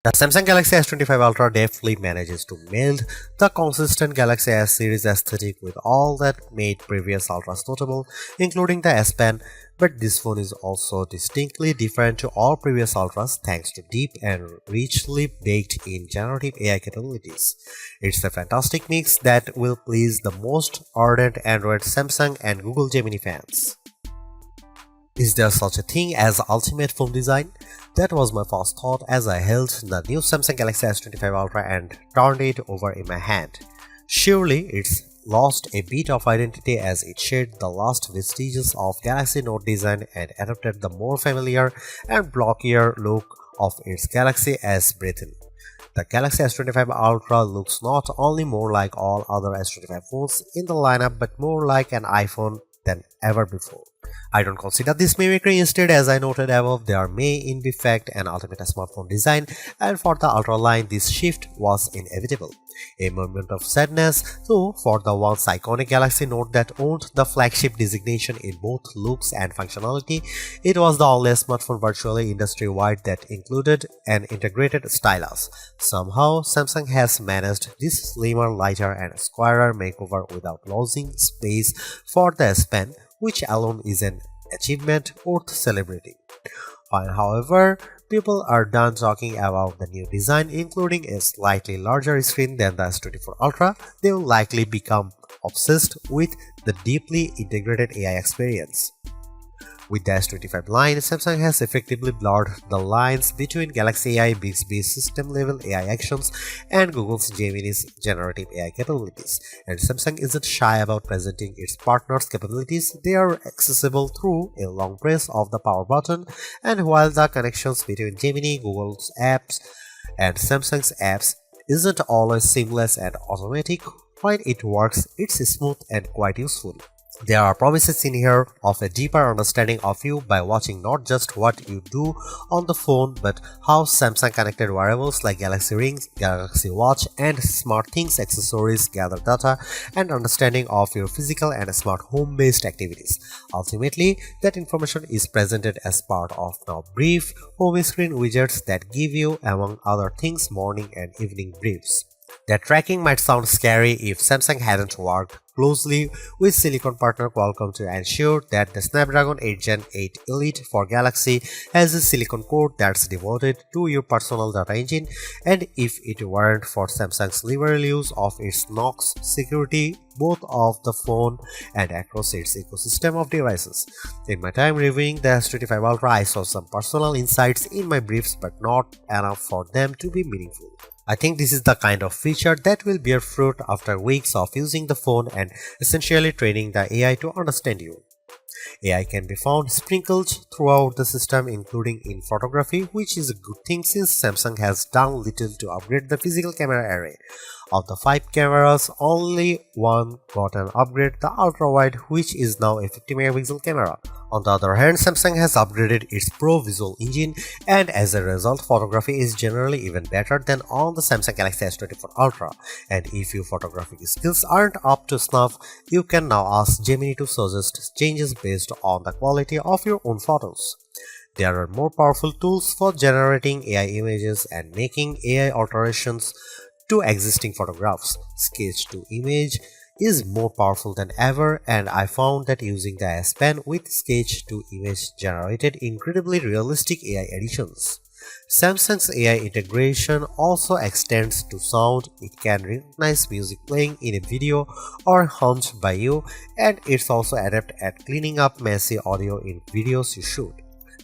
The Samsung Galaxy S25 Ultra deftly manages to meld the consistent Galaxy S series aesthetic with all that made previous Ultras notable, including the S Pen, but this phone is also distinctly different to all previous Ultras thanks to deep and richly baked-in generative AI capabilities. It's a fantastic mix that will please the most ardent Android, Samsung, and Google Gemini fans. Is there such a thing as ultimate phone design? That was my first thought as I held the new Samsung Galaxy S25 Ultra and turned it over in my hand. Surely it's lost a bit of identity as it shed the last vestiges of Galaxy Note design and adopted the more familiar and blockier look of its Galaxy S breathing. The Galaxy S25 Ultra looks not only more like all other S25 phones in the lineup but more like an iPhone than ever before. I don't consider this mimicry. Instead, as I noted above, there may in fact an ultimate smartphone design, and for the Ultra line this shift was inevitable. A moment of sadness, though, for the once iconic Galaxy Note that owned the flagship designation in both looks and functionality. It was the only smartphone virtually industry-wide that included an integrated stylus. Somehow, Samsung has managed this slimmer, lighter and squarer makeover without losing space for the S Pen, which alone is an achievement worth celebrating. Fine, however, people are done talking about the new design, including a slightly larger screen than the S24 Ultra. They will likely become obsessed with the deeply integrated AI experience. With the S25 line, Samsung has effectively blurred the lines between Galaxy AI Bixby's system-level AI actions and Google's Gemini's generative AI capabilities, and Samsung isn't shy about presenting its partners' capabilities. They are accessible through a long press of the power button, and while the connections between Gemini, Google's apps, and Samsung's apps isn't always seamless and automatic, when it works, it's smooth and quite useful. There are promises in here of a deeper understanding of you by watching not just what you do on the phone but how Samsung connected wearables like Galaxy Rings, Galaxy Watch and SmartThings accessories gather data and understanding of your physical and smart home-based activities. Ultimately, that information is presented as part of now brief home screen widgets that give you, among other things, morning and evening briefs. That tracking might sound scary if Samsung hadn't worked closely with silicon partner Qualcomm to ensure that the Snapdragon 8 Gen 8 Elite for Galaxy has a silicon core that's devoted to your personal data engine, and if it weren't for Samsung's liberal use of its Knox security both of the phone and across its ecosystem of devices. In my time reviewing the S25 Ultra, I saw some personal insights in my briefs but not enough for them to be meaningful. I think this is the kind of feature that will bear fruit after weeks of using the phone and essentially training the AI to understand you. AI can be found sprinkled throughout the system, including in photography, which is a good thing since Samsung has done little to upgrade the physical camera array. Of the 5 cameras, only one got an upgrade, the ultra-wide, which is now a 50 megapixel camera. On the other hand, Samsung has upgraded its Pro Visual engine, and as a result, photography is generally even better than on the Samsung Galaxy S24 Ultra. And if your photographic skills aren't up to snuff, you can now ask Gemini to suggest changes based on the quality of your own photos. There are more powerful tools for generating AI images and making AI alterations to existing photographs. Sketch to image is more powerful than ever, and I found that using the S Pen with sketch to image generated incredibly realistic AI editions. Samsung's AI integration also extends to sound. It can recognize music playing in a video or hummed by you, and it's also adept at cleaning up messy audio in videos you shoot.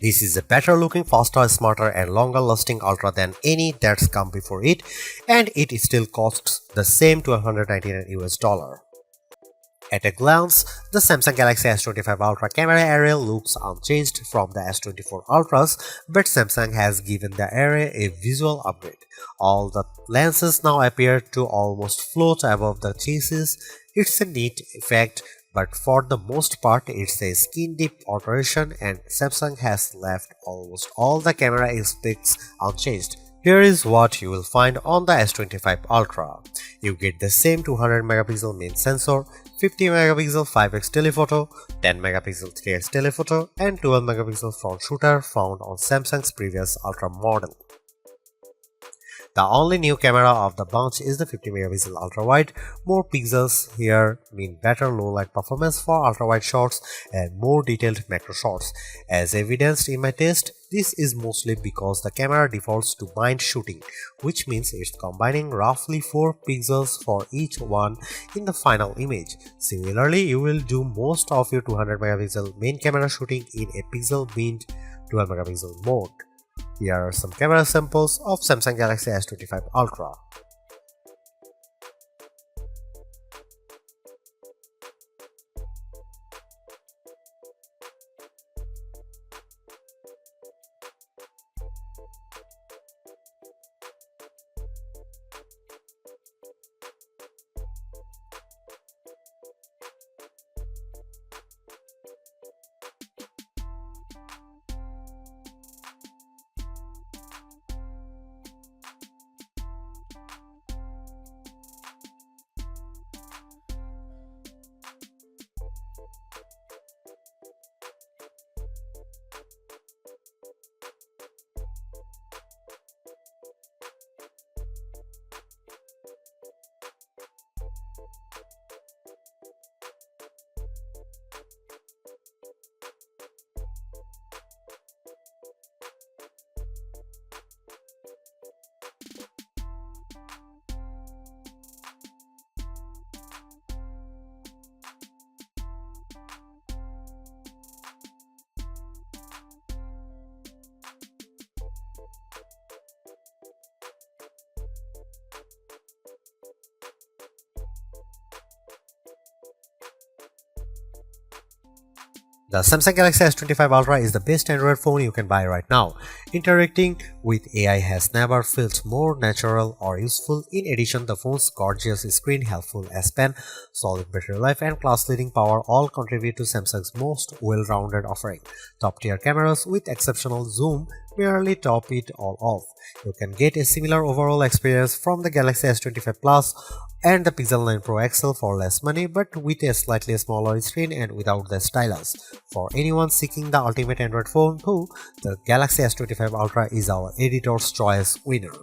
This is a better looking, faster, smarter and longer lasting Ultra than any that's come before it, and it still costs the same $199 US. At a glance, the Samsung Galaxy S25 Ultra camera array looks unchanged from the S24 Ultras, but Samsung has given the array a visual upgrade. All the lenses now appear to almost float above the chassis. It's a neat effect, but for the most part it's a skin-deep alteration, and Samsung has left almost all the camera aspects unchanged. Here is what you will find on the S25 Ultra. You get the same 200 megapixel main sensor, 50 megapixel 5x telephoto, 10 megapixel 3x telephoto, and 12 megapixel front shooter found on Samsung's previous Ultra model. The only new camera of the bunch is the 50 megapixel ultra wide. More pixels here mean better low light performance for ultra wide shots and more detailed macro shots. As evidenced in my test, this is mostly because the camera defaults to bind shooting, which means it's combining roughly 4 pixels for each one in the final image. Similarly, you will do most of your 200 megapixel main camera shooting in a pixel binned 12 megapixel mode. Here are some camera samples of Samsung Galaxy S25 Ultra. The Samsung Galaxy S25 Ultra is the best Android phone you can buy right now. Interacting with AI has never felt more natural or useful. In addition, the phone's gorgeous screen, helpful S Pen, solid battery life, and class-leading power all contribute to Samsung's most well-rounded offering. Top-tier cameras with exceptional zoom merely top it all off. You can get a similar overall experience from the Galaxy S25 Plus and the Pixel 9 Pro XL for less money, but with a slightly smaller screen and without the stylus. For anyone seeking the ultimate Android phone too, the Galaxy S25 Ultra is our editor's choice winner.